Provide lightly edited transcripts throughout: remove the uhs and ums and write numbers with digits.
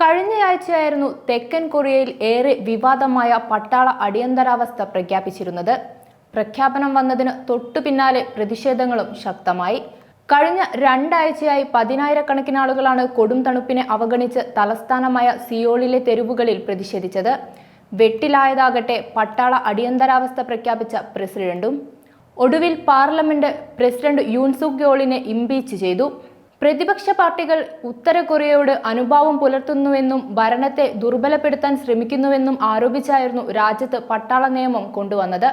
കഴിഞ്ഞയാഴ്ചയായിരുന്നു തെക്കൻ കൊറിയയിൽ ഏറെ വിവാദമായ പട്ടാള അടിയന്തരാവസ്ഥ പ്രഖ്യാപിച്ചിരുന്നത്. പ്രഖ്യാപനം വന്നതിന് തൊട്ടു പിന്നാലെ പ്രതിഷേധങ്ങളും ശക്തമായി. കഴിഞ്ഞ രണ്ടാഴ്ചയായി പതിനായിരക്കണക്കിന് ആളുകളാണ് കൊടും തണുപ്പിനെ അവഗണിച്ച് തലസ്ഥാനമായ സിയോളിലെ തെരുവുകളിൽ പ്രതിഷേധിച്ചത്. വെട്ടിലായതാകട്ടെ പട്ടാള അടിയന്തരാവസ്ഥ പ്രഖ്യാപിച്ച പ്രസിഡന്റും. ഒടുവിൽ പാർലമെന്റ് പ്രസിഡന്റ് യൂൻ സുക് യോളിനെ ഇംപീച്ച് ചെയ്തു. പ്രതിപക്ഷ പാർട്ടികൾ ഉത്തര കൊറിയയോട് അനുഭാവം പുലർത്തുന്നുവെന്നും ഭരണത്തെ ദുർബലപ്പെടുത്താൻ ശ്രമിക്കുന്നുവെന്നും ആരോപിച്ചായിരുന്നു രാജ്യത്ത് പട്ടാള നിയമം കൊണ്ടുവന്നത്.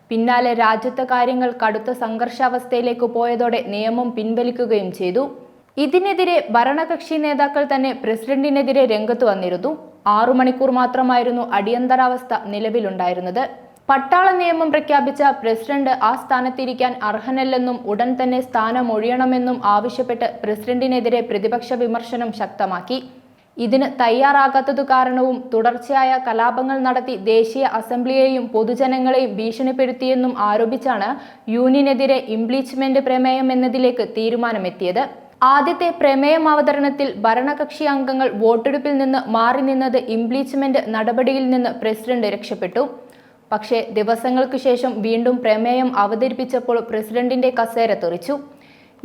പിന്നാലെ രാജ്യത്തെ കാര്യങ്ങൾ കടുത്ത സംഘർഷാവസ്ഥയിലേക്ക് പോയതോടെ നിയമം പിൻവലിക്കുകയും ചെയ്തു. ഇതിനെതിരെ ഭരണകക്ഷി നേതാക്കൾ തന്നെ പ്രസിഡന്റിനെതിരെ രംഗത്ത് വന്നിരുന്നു. 6 മണിക്കൂർ മാത്രമായിരുന്നു അടിയന്തരാവസ്ഥ നിലവിലുണ്ടായിരുന്നത്. പട്ടാള നിയമം പ്രഖ്യാപിച്ച പ്രസിഡന്റ് ആ സ്ഥാനത്തിരിക്കാൻ അർഹനല്ലെന്നും ഉടൻ തന്നെ സ്ഥാനമൊഴിയണമെന്നും ആവശ്യപ്പെട്ട് പ്രസിഡന്റിനെതിരെ പ്രതിപക്ഷ വിമർശനം ശക്തമാക്കി. ഇതിന് തയ്യാറാകാത്തതു കാരണവും തുടർച്ചയായ കലാപങ്ങൾ നടത്തി ദേശീയ അസംബ്ലിയെയും പൊതുജനങ്ങളെയും ഭീഷണിപ്പെടുത്തിയെന്നും ആരോപിച്ചാണ് യൂണിനെതിരെ ഇംപീച്ച്മെന്റ് പ്രമേയം എന്നതിലേക്ക് തീരുമാനമെത്തിയത്. ആദ്യത്തെ പ്രമേയം അവതരണത്തിൽ ഭരണകക്ഷി അംഗങ്ങൾ വോട്ടെടുപ്പിൽ നിന്ന് മാറി നിന്നത് ഇംപീച്ച്മെന്റ് നടപടിയിൽ നിന്ന് പ്രസിഡന്റ് രക്ഷപ്പെട്ടു. പക്ഷേ ദിവസങ്ങൾക്ക് ശേഷം വീണ്ടും പ്രമേയം അവതരിപ്പിച്ചപ്പോൾ പ്രസിഡന്റിന്റെ കസേര തെറിച്ചു.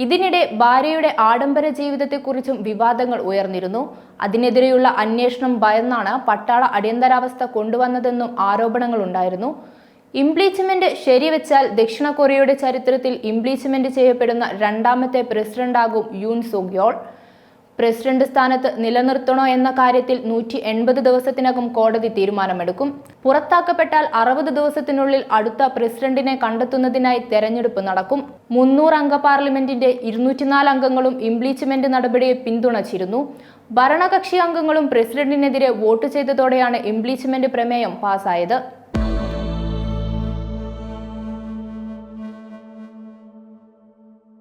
ഇതിനിടെ ഭാര്യയുടെ ആഡംബര ജീവിതത്തെക്കുറിച്ചും വിവാദങ്ങൾ ഉയർന്നിരുന്നു. അതിനെതിരെയുള്ള അന്വേഷണം ഭയന്നാണ് പട്ടാള അടിയന്തരാവസ്ഥ കൊണ്ടുവന്നതെന്നും ആരോപണങ്ങളുണ്ടായിരുന്നു. ഇംപീച്ച്മെന്റ് ശരിവെച്ചാൽ ദക്ഷിണ കൊറിയയുടെ ചരിത്രത്തിൽ ഇംപീച്ച്മെന്റ് ചെയ്യപ്പെടുന്ന രണ്ടാമത്തെ പ്രസിഡന്റാകും യൂൻ സുക് യോൾ. പ്രസിഡന്റ് സ്ഥാനത്ത് നിലനിർത്തണോ എന്ന കാര്യത്തിൽ 180 ദിവസത്തിനകം കോടതി തീരുമാനമെടുക്കും. പുറത്താക്കപ്പെട്ടാൽ 60 ദിവസത്തിനുള്ളിൽ അടുത്ത പ്രസിഡന്റിനെ കണ്ടെത്തുന്നതിനായി തെരഞ്ഞെടുപ്പ് നടക്കും. 300 അംഗ പാർലമെന്റിന്റെ 204 അംഗങ്ങളും ഇംപീച്ച്മെന്റ് നടപടിയെ പിന്തുണച്ചിരുന്നു. ഭരണകക്ഷി അംഗങ്ങളും പ്രസിഡന്റിനെതിരെ വോട്ട് ചെയ്തതോടെയാണ് ഇംപീച്ച്മെന്റ് പ്രമേയം പാസായത്.